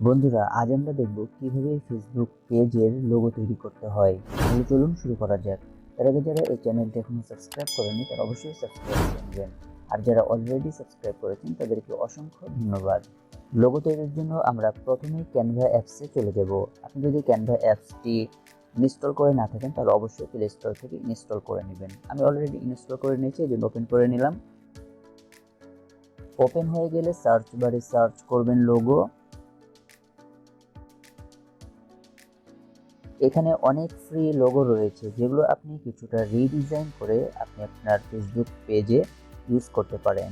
বন্ধুরা, আজ আমরা দেখব কিভাবে ফেসবুক পেজের লোগো তৈরি করতে হয়। তাহলে চলুন শুরু করা যাক। তার আগে যারা এই চ্যানেলটি এখনো সাবস্ক্রাইব করেনি তারা অবশ্যই সাবস্ক্রাইব করে নেবেন, আর যারা অলরেডি সাবস্ক্রাইব করেছেন তাদেরকে অসংখ্য ধন্যবাদ। লোগো তৈরির জন্য আমরা প্রথমেই ক্যানভা অ্যাপসে চলে যাব। আপনি যদি ক্যানভা অ্যাপসটি ইনস্টল করে না থাকেন তাহলে অবশ্যই প্লে স্টোর থেকে ইনস্টল করে নেবেন। আমি অলরেডি ইনস্টল করে নিয়েছি, এই জন্য ওপেন করে নিলাম। ওপেন হয়ে গেলে সার্চ বারে সার্চ করবেন লোগো। এখানে অনেক ফ্রি লোগো রয়েছে যেগুলো আপনি কিছুটা রিডিজাইন করে আপনি আপনার ফেসবুক পেজে ইউজ করতে পারেন,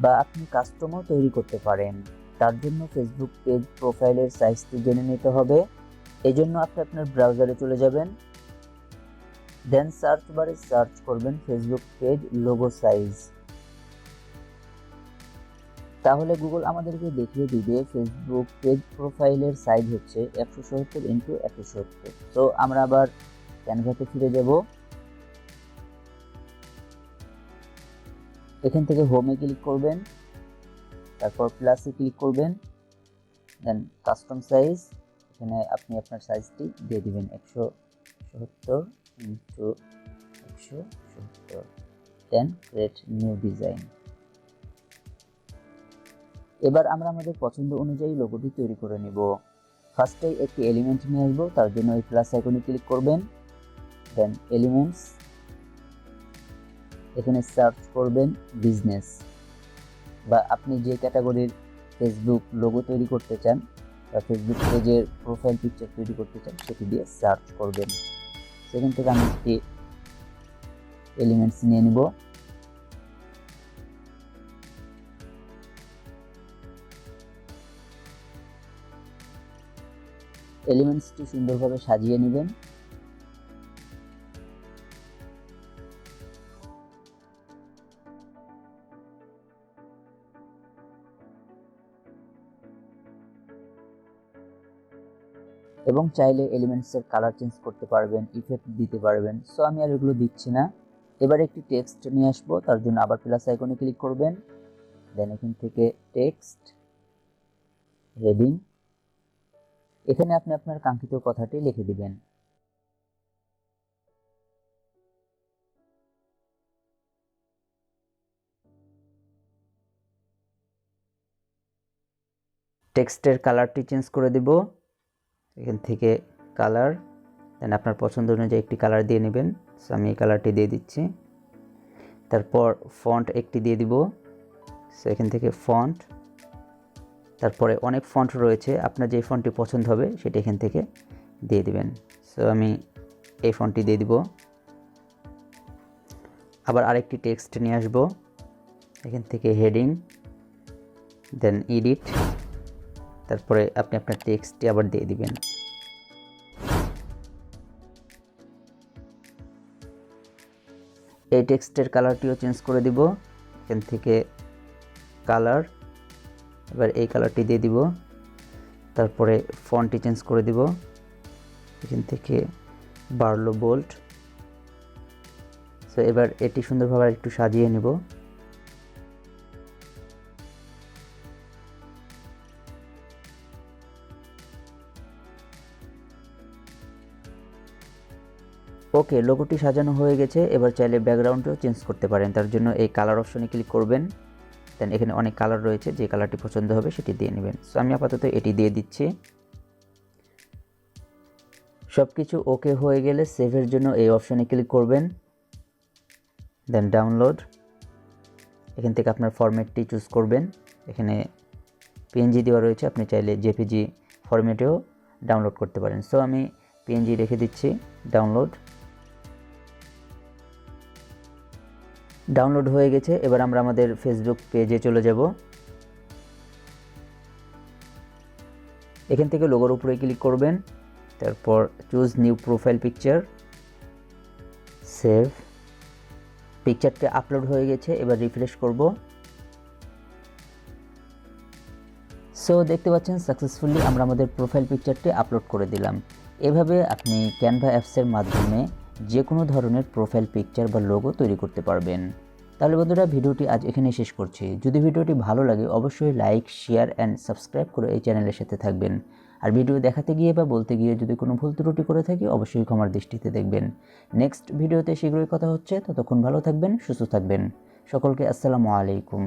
বা আপনি কাস্টমও তৈরি করতে পারেন। তার জন্য ফেসবুক পেজ প্রোফাইলের সাইজটি জেনে নিতে হবে। এজন্য আপনি আপনার ব্রাউজারে চলে যাবেন, দেন সার্চ বারে সার্চ করবেন ফেসবুক পেজ লোগো সাইজ। তাহলে গুগল আমাদেরকে দেখিয়ে দিবে ফেসবুক পেজ প্রোফাইলের সাইজ হচ্ছে 170x170। তো আমরা আবার ক্যানভাতে ফিরে যাব। এখান থেকে হোমে ক্লিক করবেন, তারপর প্লাসে ক্লিক করবেন, দেন কাস্টম সাইজ। এখানে আপনি আপনার সাইজটি দিয়ে দিবেন 170x170, দেন ক্রিয়েট নিউ ডিজাইন। এবার আমরা আমাদের পছন্দ অনুযায়ী লোগোটি তৈরি করে নিব। ফার্স্টে একটি এলিমেন্ট নিয়ে আসবো, তার জন্য এই প্লাস আইকনে ক্লিক করবেন, দেন এলিমেন্টস, এখানে সার্চ করবেন বিজনেস, বা আপনি যে ক্যাটাগরির ফেসবুক লোগো তৈরি করতে চান বা ফেসবুক পেজের প্রোফাইল পিকচার তৈরি করতে চান সেটি দিয়ে সার্চ করবেন। সেখান থেকে আমি একটি এলিমেন্টস নিয়ে নিব। এলিমেন্টসটি সুন্দরভাবে সাজিয়ে নেবেন। এবং চাইলে এলিমেন্টসের কালার চেঞ্জ করতে পারবেন, ইফেক্ট দিতে পারবেন। সো আমি আর এগুলো দিচ্ছি না। এবার একটি টেক্সট নিয়ে আসবো, তার জন্য আবার প্লাস আইকনে ক্লিক করবেন, দেন এখান থেকে টেক্সট হেডিং, এখানে আপনি আপনার কাঙ্ক্ষিত কথাটি লিখে দিবেন। টেক্সটের কালারটি চেঞ্জ করে দেব, এখান থেকে কালার, দেন আপনার পছন্দ অনুযায়ী একটি কালার দিয়ে নেবেন। সো আমি এই কালারটি দিয়ে দিচ্ছি। তারপর ফন্ট একটি দিয়ে দিব, সো এখান থেকে ফন্ট। তারপরে অনেক ফন্ট রয়েছে, আপনার যে ফন্টটি পছন্দ হবে সেটা এখান থেকে দিয়ে দিবেন। সো আমি এই ফন্টটি দিয়ে দিব। আবার আরেকটি টেক্সট নিয়ে আসব, এখান থেকে হেডিং, দেন এডিট, তারপরে আপনি আপনার টেক্সটটি আবার দিয়ে দিবেন। এই টেক্সটের কালারটিও চেঞ্জ করে দিব, এখান থেকে কালার, এবার এই কালারটি দিয়ে দিব। তারপরে ফন্টটি চেঞ্জ করে দিব, এখান থেকে বাড়লো বোল্ড। সো এবার এটি সুন্দরভাবে একটু সাজিয়ে নেব। ওকে, লোগোটি সাজানো হয়ে গেছে। এবার চাইলে ব্যাকগ্রাউন্ডও চেঞ্জ করতে পারেন, তার জন্য এই কালার অপশনে ক্লিক করবেন, দেন এখানে অনেক কালার রয়েছে, যে কালারটি পছন্দ হবে সেটি দিয়ে নেবেন। সো আমি আপাতত এটি দিয়ে দিচ্ছি। সব কিছু ওকে হয়ে গেলে সেভের জন্য এই অপশনে ক্লিক করবেন, দেন ডাউনলোড। এখান থেকে আপনার ফরম্যাটটি চুজ করবেন, এখানে পিএনজি দেওয়া রয়েছে, আপনি চাইলে জেপিজি ফরম্যাটেও ডাউনলোড করতে পারেন। সো আমি পিএনজি রেখে দিচ্ছি, ডাউনলোড হয়ে গেছে। এবার আমরা আমাদের ফেসবুক পেজে চলে যাব। এখান থেকে লোগোর উপরে ক্লিক করবেন, তারপর choose new profile picture, save. পিকচারটি আপলোড হয়ে গেছে, এবার রিফ্রেশ করব। সো দেখতে পাচ্ছেন সাকসেসফুলি আমরা আমাদের প্রোফাইল পিকচারটি আপলোড করে দিলাম। এভাবে আপনি ক্যানভা অ্যাপসের মাধ্যমে যে কোনো ধরনের প্রোফাইল পিকচার বা লোগো তৈরি করতে পারবেন। তাহলে বন্ধুরা, ভিডিওটি আজ এখানে শেষ করছি। যদি ভিডিওটি ভালো লাগে অবশ্যই লাইক, শেয়ার অ্যান্ড সাবস্ক্রাইব করে এই চ্যানেলের সাথে থাকবেন। আর ভিডিও দেখাতে গিয়ে বা বলতে গিয়ে যদি কোনো ভুল ত্রুটি করে থাকি অবশ্যই ক্ষমার দৃষ্টিতে দেখবেন। নেক্সট ভিডিওতে শীঘ্রই কথা হচ্ছে, ততক্ষণ ভালো থাকবেন, সুস্থ থাকবেন। সকলকে আসসালামু আলাইকুম।